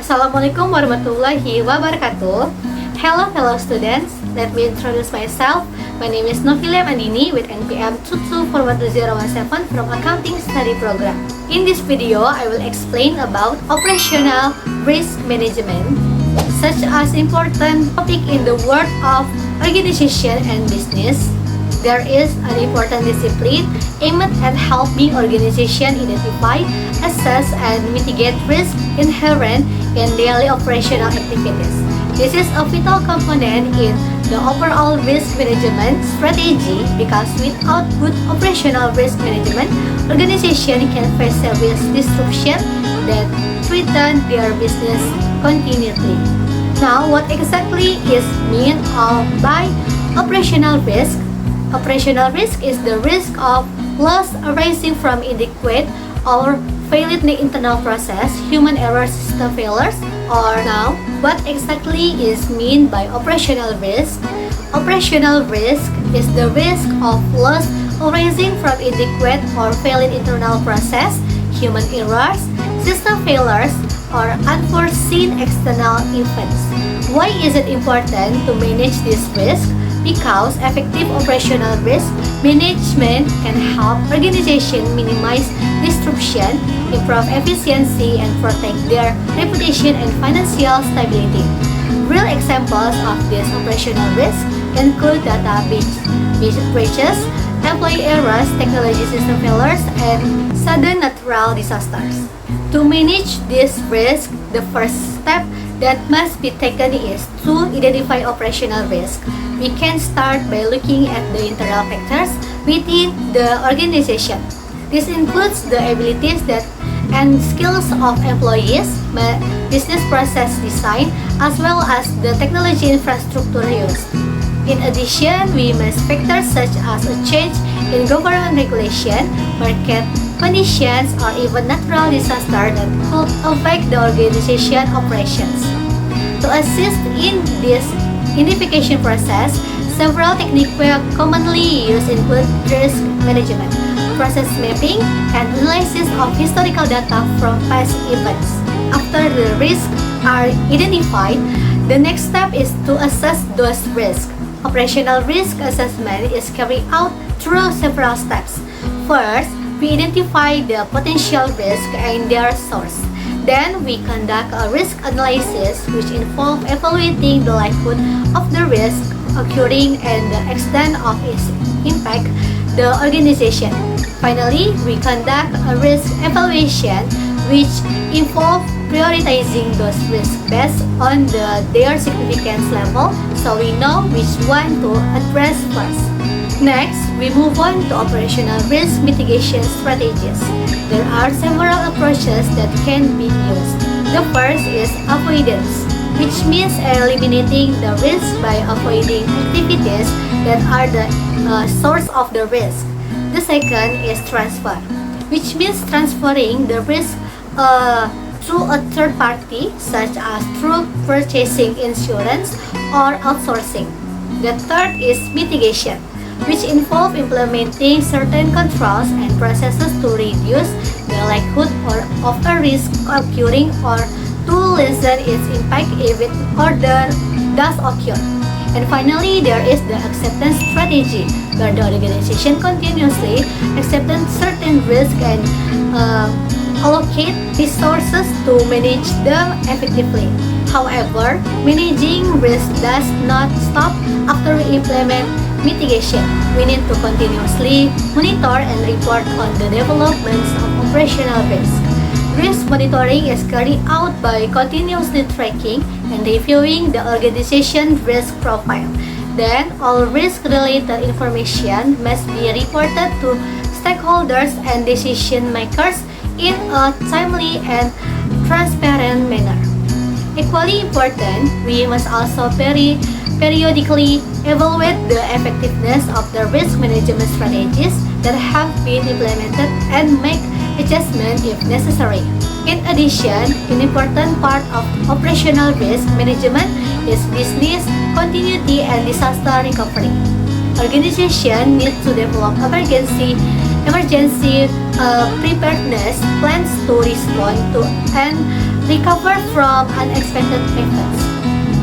Assalamualaikum warahmatullahi wabarakatuh. Hello fellow students, let me introduce myself. My name is Novilia Mandini with NPM 22422017 from Accounting Study Program. In this video, I will explain about operational risk management, such as important topic in the world of organization and business. There is an important discipline aimed at helping organization identify, assess, and mitigate risk inherent in daily operational activities. This is a vital component in the overall risk management strategy because without good operational risk management, organization can face serious disruption that threaten their business continuity. Now, what exactly is meant by operational risk? Operational risk is the risk of loss arising from inadequate or failed internal process, human error, system failures, or now, what exactly is meant by operational risk? Operational risk is the risk of loss arising from inadequate or failed internal process, human errors, system failures, or unforeseen external events. Why is it important to manage this risk? Because effective operational risk management can help organizations minimize disruption, improve efficiency, and protect their reputation and financial stability. Real examples of this operational risk include data breaches, employee errors, technology system failures, and sudden natural disasters. To manage this risk, the first step that must be taken is to identify operational risk. We can start by looking at the internal factors within the organization. This includes the abilities and skills of employees, business process design, as well as the technology infrastructure used. In addition, we must factor such as a change in government regulation, market conditions, or even natural disaster that could affect the organization operations. To assist in this identification process, several techniques commonly used include risk management, process mapping, and analysis of historical data from past events. After the risks are identified, the next step is to assess those risks. Operational risk assessment is carried out through several steps. First, we identify the potential risk and their source. Then, we conduct a risk analysis which involves evaluating the likelihood of the risk occurring and the extent of its impact the organization. Finally, we conduct a risk evaluation which involves prioritizing those risks based on their significance level so we know which one to address first. Next, we move on to operational risk mitigation strategies. There are several approaches that can be used. The first is avoidance, which means eliminating the risk by avoiding activities that are the source of the risk. The second is transfer, which means transferring the risk through a third party, such as through purchasing insurance or outsourcing. The third is mitigation, which involve implementing certain controls and processes to reduce the likelihood of a risk occurring or to lessen its impact if it does occur. And finally, there is the acceptance strategy, where the organization continuously accepts certain risks and allocate resources to manage them effectively. However, managing risk does not stop after we implement mitigation. We need to continuously monitor and report on the developments of operational risk. Risk monitoring is carried out by continuously tracking and reviewing the organization's risk profile. Then, all risk-related information must be reported to stakeholders and decision makers in a timely and transparent manner. Equally important, we must also periodically evaluate the effectiveness of the risk management strategies that have been implemented and make adjustments if necessary. In addition, an important part of operational risk management is business continuity and disaster recovery. Organizations need to develop emergency emergency preparedness plans to respond to and recover from unexpected events.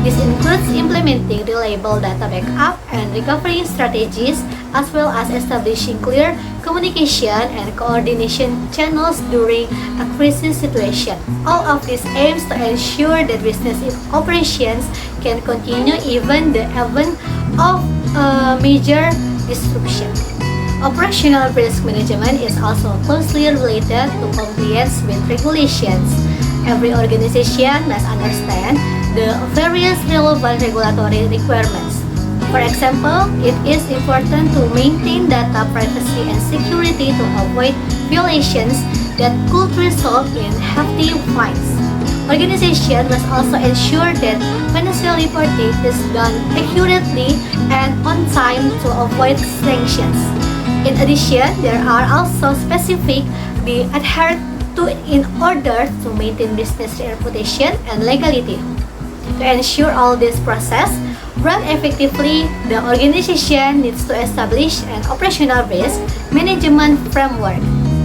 This includes implementing reliable data backup and recovery strategies, as well as establishing clear communication and coordination channels during a crisis situation. All of this aims to ensure that business operations can continue even the event of a major disruption. Operational risk management is also closely related to compliance with regulations. Every organization must understand the various relevant regulatory requirements. For example, it is important to maintain data privacy and security to avoid violations that could result in hefty fines. Organizations must also ensure that financial reporting is done accurately and on time to avoid sanctions. In addition, there are also specific be adhered to in order to maintain business reputation and legality. To ensure all this process run effectively, the organization needs to establish an operational risk management framework.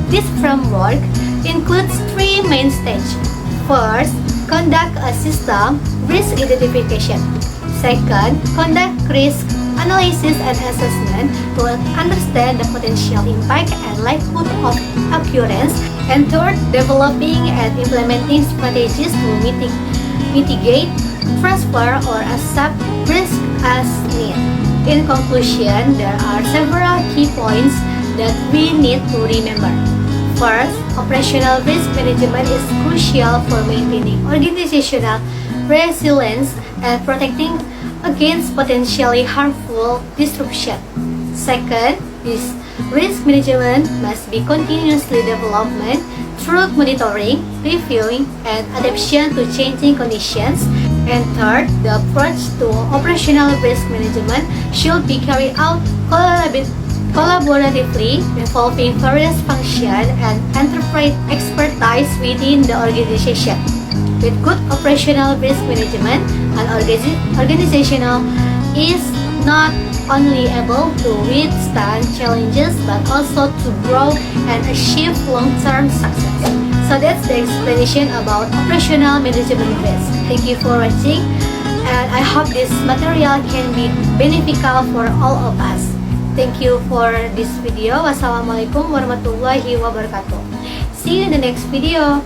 This framework includes three main stages. First, conduct a system risk identification. Second, conduct risk analysis and assessment to understand the potential impact and likelihood of occurrence. And third, developing and implementing strategies to mitigate, transfer, or accept risk as needed. In conclusion, there are several key points that we need to remember. First, operational risk management is crucial for maintaining organizational resilience and protecting against potentially harmful disruption. Second, this risk management must be continuously developed through monitoring, reviewing, and adaptation to changing conditions. And third, the approach to operational risk management should be carried out collaboratively, involving various functions and enterprise expertise within the organization. With good operational risk management, an organization is not only able to withstand challenges but also to grow and achieve long-term success. So that's the explanation about operational management risk. Thank you for watching, and I hope this material can be beneficial for all of us. Thank you for this video. Wassalamualaikum warahmatullahi wabarakatuh. See you in the next video.